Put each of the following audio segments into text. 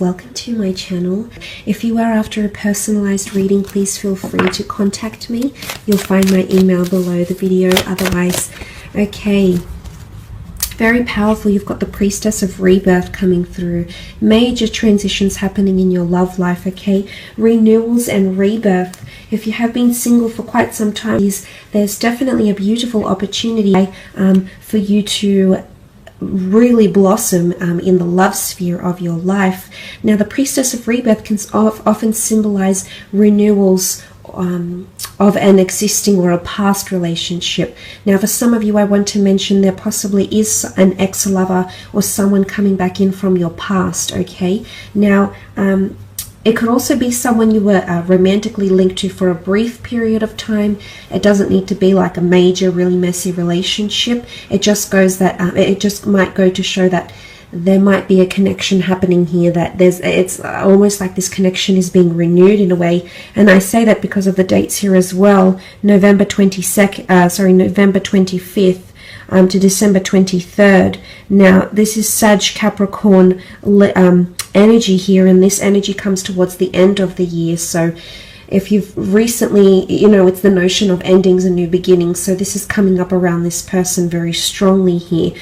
Welcome to my channel. If you are after a personalized reading, please feel free to contact me. You'll find my email below the video. Otherwise, okay, very powerful. You've got the Priestess of Rebirth coming through. Major transitions happening in your love life, okay? Renewals and rebirth. If you have been single for quite some time, there's definitely a beautiful opportunity for you to really blossom in the love sphere of your life. Now, the Priestess of Rebirth can often symbolize renewals of an existing or a past relationship. Now, for some of you, I want to mention there possibly is an ex-lover or someone coming back in from your past, okay? Now, it could also be someone you were romantically linked to for a brief period of time. It doesn't need to be like a major, really messy relationship. It just goes that it just might go to show that there might be a connection happening here. That it's almost like this connection is being renewed in a way. And I say that because of the dates here as well. November 25th. To December 23rd. Now, this is Sag Capricorn energy here, and this energy comes towards the end of the year. So if you've recently, it's the notion of endings and new beginnings. So this is coming up around this person very strongly here.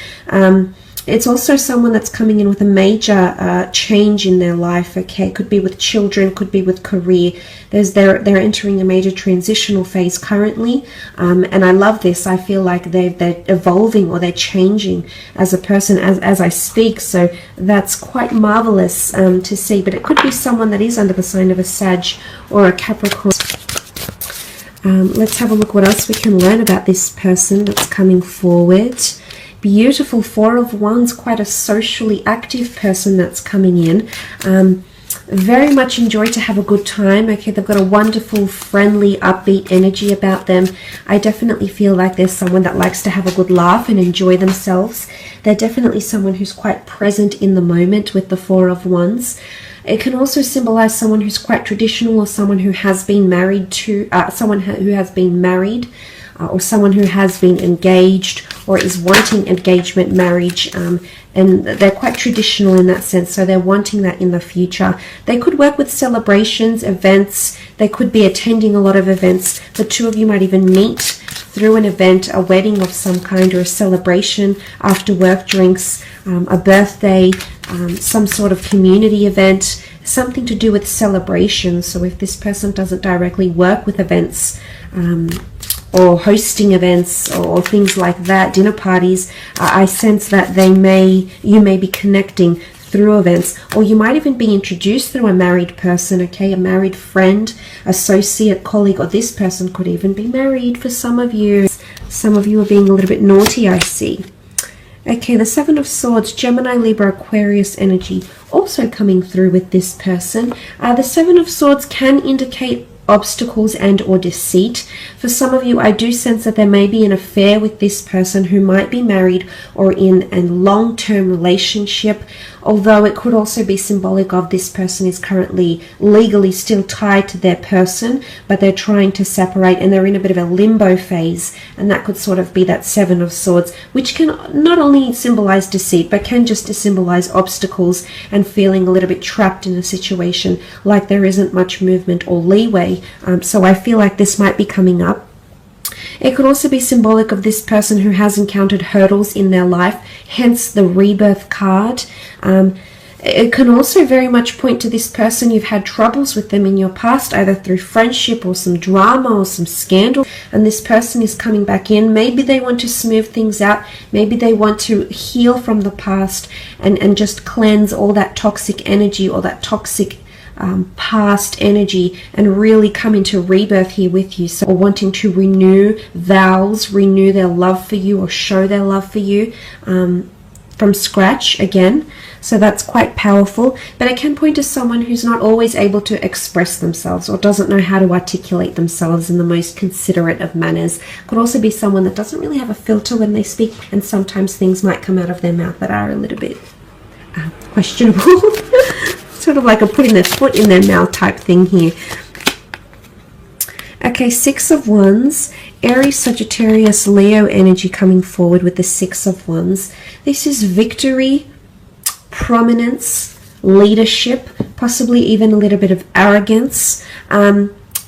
It's also someone that's coming in with a major change in their life, okay? Could be with children, could be with career. They're entering a major transitional phase currently, and I love this. I feel like they're evolving or they're changing as a person as I speak, so that's quite marvelous to see. But it could be someone that is under the sign of a Sag or a Capricorn. Let's have a look what else we can learn about this person that's coming forward. Beautiful Four of Wands, quite a socially active person that's coming in. Very much enjoy to have a good time. Okay, they've got a wonderful, friendly, upbeat energy about them. I definitely feel like there's someone that likes to have a good laugh and enjoy themselves. They're definitely someone who's quite present in the moment with the Four of Wands. It can also symbolize someone who's quite traditional, or someone who has been married to, or someone who has been engaged or is wanting engagement, marriage, and they're quite traditional in that sense, so they're wanting that in the future. They could work with celebrations, events. They could be attending a lot of events. The two of you might even meet through an event, a wedding of some kind, or a celebration, after work drinks, a birthday, some sort of community event, something to do with celebration. So if this person doesn't directly work with events, or hosting events or things like that, dinner parties, I sense that you may be connecting through events, or you might even be introduced through a married person, okay, a married friend, associate, colleague, or this person could even be married for some of you. Some of you are being a little bit naughty, I see. Okay, the Seven of Swords, Gemini, Libra, Aquarius energy also coming through with this person. The Seven of Swords can indicate obstacles and or deceit. For some of you, I do sense that there may be an affair with this person who might be married or in a long-term relationship, although it could also be symbolic of this person is currently legally still tied to their person, but they're trying to separate and they're in a bit of a limbo phase, and that could sort of be that Seven of Swords, which can not only symbolize deceit, but can just symbolize obstacles and feeling a little bit trapped in a situation, like there isn't much movement or leeway. So I feel like this might be coming up. It could also be symbolic of this person who has encountered hurdles in their life, hence the Rebirth card. It can also very much point to this person. You've had troubles with them in your past, either through friendship or some drama or some scandal, and this person is coming back in. Maybe they want to smooth things out. Maybe they want to heal from the past and just cleanse all that toxic energy or that toxic past energy and really come into rebirth here with you. So, or wanting to renew vows, renew their love for you, or show their love for you from scratch again. So that's quite powerful, but it can point to someone who's not always able to express themselves or doesn't know how to articulate themselves in the most considerate of manners. Could also be someone that doesn't really have a filter when they speak, and sometimes things might come out of their mouth that are a little bit questionable. Sort of like a putting their foot in their mouth type thing here. Okay, Six of Wands, Aries, Sagittarius, Leo energy coming forward with the Six of Wands. This is victory, prominence, leadership, possibly even a little bit of arrogance.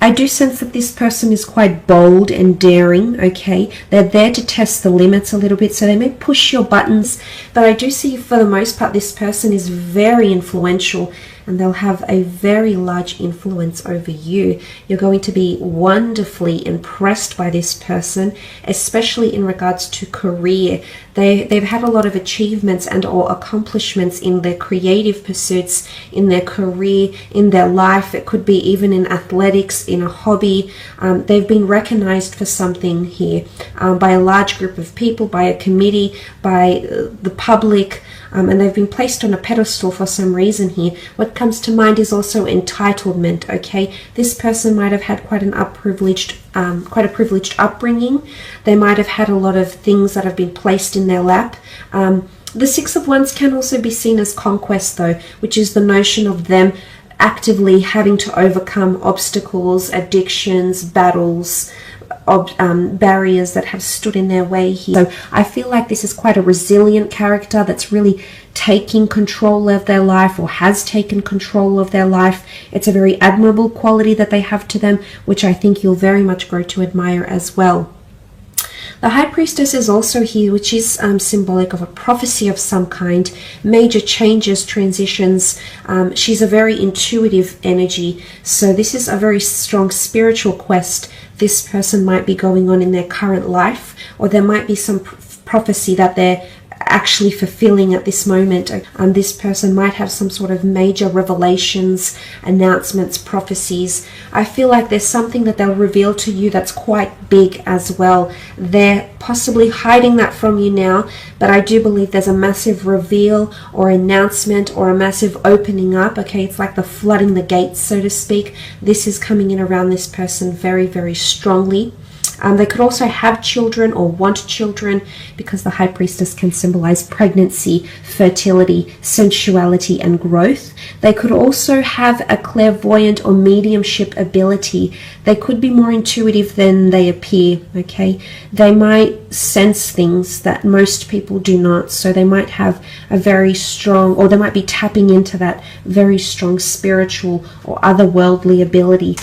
I do sense that this person is quite bold and daring, okay? They're there to test the limits a little bit, so they may push your buttons, but I do see for the most part this person is very influential, and they'll have a very large influence over you. You're going to be wonderfully impressed by this person, especially in regards to career. They've had a lot of achievements and or accomplishments in their creative pursuits, in their career, in their life. It could be even in athletics, in a hobby. They've been recognized for something here by a large group of people, by a committee, by the public, and they've been placed on a pedestal for some reason here. What comes to mind is also entitlement, okay? This person might have had quite a privileged upbringing. They might have had a lot of things that have been placed in their lap. The Six of Wands can also be seen as conquest though, which is the notion of them actively having to overcome obstacles, addictions, battles, barriers that have stood in their way here. So I feel like this is quite a resilient character that's really taking control of their life, or has taken control of their life. It's a very admirable quality that they have to them, which I think you'll very much grow to admire as well. The High Priestess is also here, which is symbolic of a prophecy of some kind, major changes, transitions. She's a very intuitive energy, so this is a very strong spiritual quest this person might be going on in their current life, or there might be some prophecy that they're actually fulfilling at this moment. This person might have some sort of major revelations, announcements, prophecies. I feel like there's something that they'll reveal to you that's quite big as well. They're possibly hiding that from you now, but I do believe there's a massive reveal or announcement or a massive opening up. Okay, it's like the flooding the gates, so to speak. This is coming in around this person very, very strongly. They could also have children or want children, because the High Priestess can symbolize pregnancy, fertility, sensuality, and growth. They could also have a clairvoyant or mediumship ability. They could be more intuitive than they appear, okay? They might sense things that most people do not, so they might have a very strong, or they might be tapping into that very strong spiritual or otherworldly ability.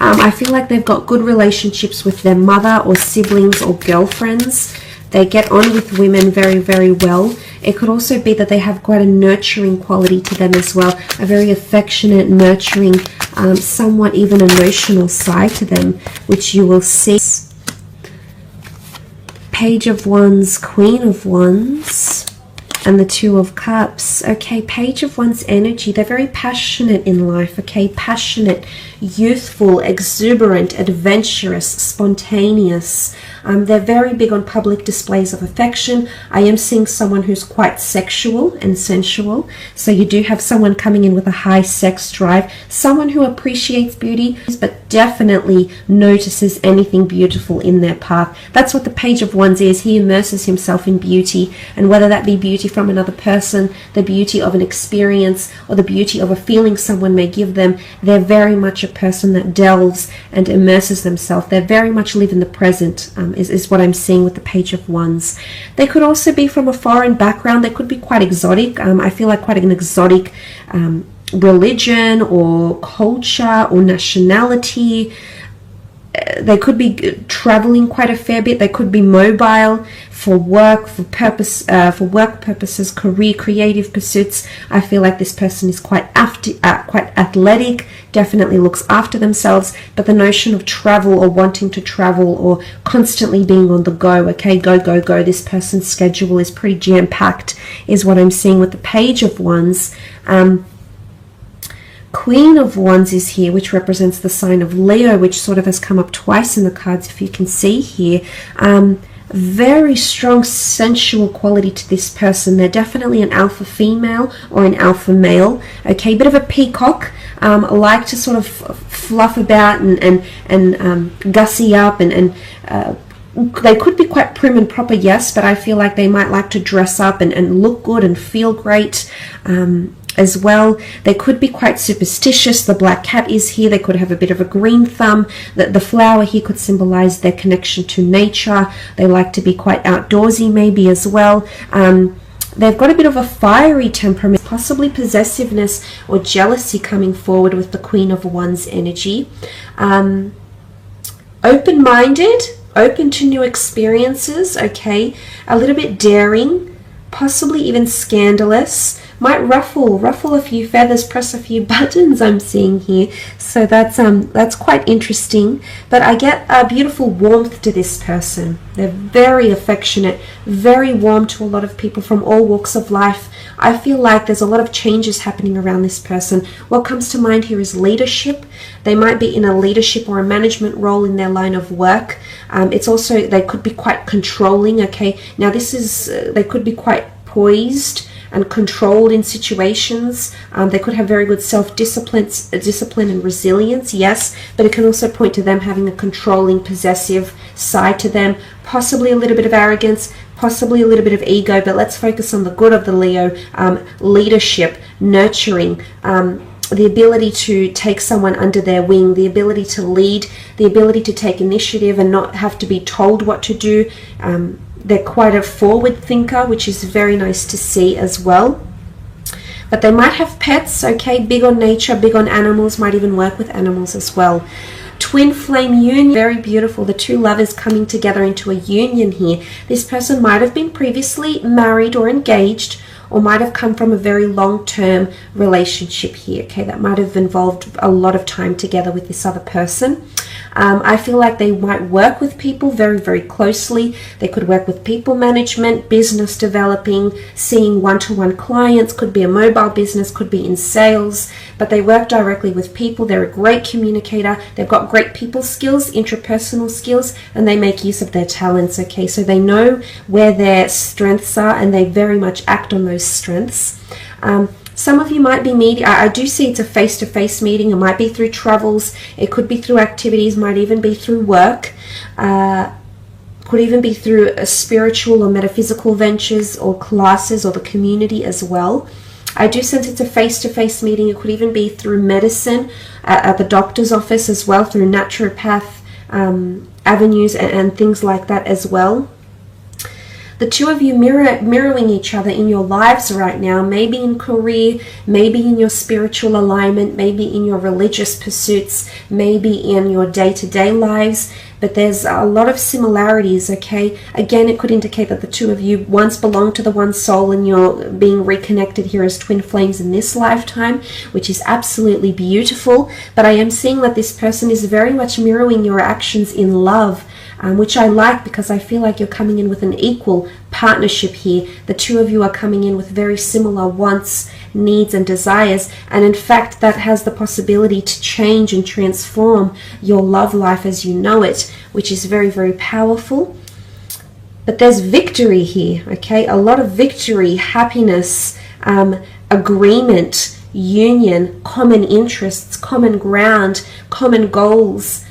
I feel like they've got good relationships with their mother or siblings or girlfriends. They get on with women very, very well. It could also be that they have quite a nurturing quality to them as well, a very affectionate, nurturing, somewhat even emotional side to them, which you will see. Page of Wands, Queen of Wands, and the Two of Cups. Okay, Page of Wands energy. They're very passionate in life, okay? Passionate, youthful, exuberant, adventurous, spontaneous. They're very big on public displays of affection. I am seeing someone who's quite sexual and sensual. So you do have someone coming in with a high sex drive. Someone who appreciates beauty, but definitely notices anything beautiful in their path. That's what the Page of Wands is. He immerses himself in beauty. And whether that be beauty from another person, the beauty of an experience, or the beauty of a feeling someone may give them, they're very much a person that delves and immerses themselves. They very much live in the present, is what I'm seeing with the Page of Wands. They could also be from a foreign background. They could be quite exotic. I feel like quite an exotic religion or culture or nationality. They could be traveling quite a fair bit. They could be mobile for work, for work purposes, career, creative pursuits. I feel like this person is quite athletic, definitely looks after themselves, but the notion of travel or wanting to travel or constantly being on the go, okay, go, go, go. This person's schedule is pretty jam-packed, is what I'm seeing with the Page of Wands. Queen of Wands is here, which represents the sign of Leo, which sort of has come up twice in the cards, if you can see here. Very strong sensual quality to this person. They're definitely an alpha female or an alpha male. Okay, bit of a peacock. Like to sort of fluff about and gussy up and they could be quite prim and proper, yes, but I feel like they might like to dress up and look good and feel great as well. They could be quite superstitious. The black cat is here. They could have a bit of a green thumb. The flower here could symbolize their connection to nature. They like to be quite outdoorsy maybe as well. They've got a bit of a fiery temperament, possibly possessiveness or jealousy coming forward with the Queen of Wands energy. Open-minded, open to new experiences, okay? A little bit daring, possibly even scandalous. Might ruffle a few feathers, press a few buttons, I'm seeing here. So that's quite interesting. But I get a beautiful warmth to this person. They're very affectionate, very warm to a lot of people from all walks of life. I feel like there's a lot of changes happening around this person. What comes to mind here is leadership. They might be in a leadership or a management role in their line of work. It's also, they could be quite controlling, okay? Now this is, they could be quite poised and controlled in situations. They could have very good self-discipline and resilience, yes, but it can also point to them having a controlling, possessive side to them, possibly a little bit of arrogance, possibly a little bit of ego, but let's focus on the good of the Leo. Leadership, nurturing, the ability to take someone under their wing, the ability to lead, the ability to take initiative and not have to be told what to do. They're quite a forward thinker, which is very nice to see as well. But they might have pets, okay, big on nature, big on animals, might even work with animals as well. Twin flame union, very beautiful. The two lovers coming together into a union here. This person might have been previously married or engaged, or might have come from a very long-term relationship here, okay? That might have involved a lot of time together with this other person. I feel like they might work with people very, very closely. They could work with people management, business developing, seeing one-to-one clients, could be a mobile business, could be in sales, but they work directly with people. They're a great communicator. They've got great people skills, interpersonal skills, and they make use of their talents, okay? So they know where their strengths are and they very much act on those strengths. Some of you might be meeting, I do see it's a face-to-face meeting. It might be through travels, it could be through activities, might even be through work, could even be through spiritual or metaphysical ventures or classes or the community as well. I do sense it's a face-to-face meeting. It could even be through medicine, at the doctor's office as well, through naturopath avenues and things like that as well. The two of you mirroring each other in your lives right now, maybe in career, maybe in your spiritual alignment, maybe in your religious pursuits, maybe in your day-to-day lives, but there's a lot of similarities, okay? Again, it could indicate that the two of you once belonged to the one soul and you're being reconnected here as twin flames in this lifetime, which is absolutely beautiful. But I am seeing that this person is very much mirroring your actions in love, which I like because I feel like you're coming in with an equal partnership here. The two of you are coming in with very similar wants, needs and desires, and in fact that has the possibility to change and transform your love life as you know it, which is very, very powerful. But there's victory here, okay? A lot of victory, happiness, agreement, union, common interests, common ground, common goals,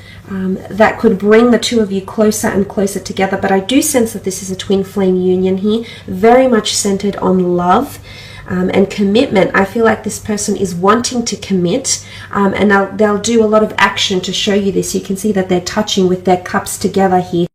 that could bring the two of you closer and closer together. But I do sense that this is a twin flame union here, very much centered on love and commitment. I feel like this person is wanting to commit, and they'll do a lot of action to show you this. You can see that they're touching with their cups together here.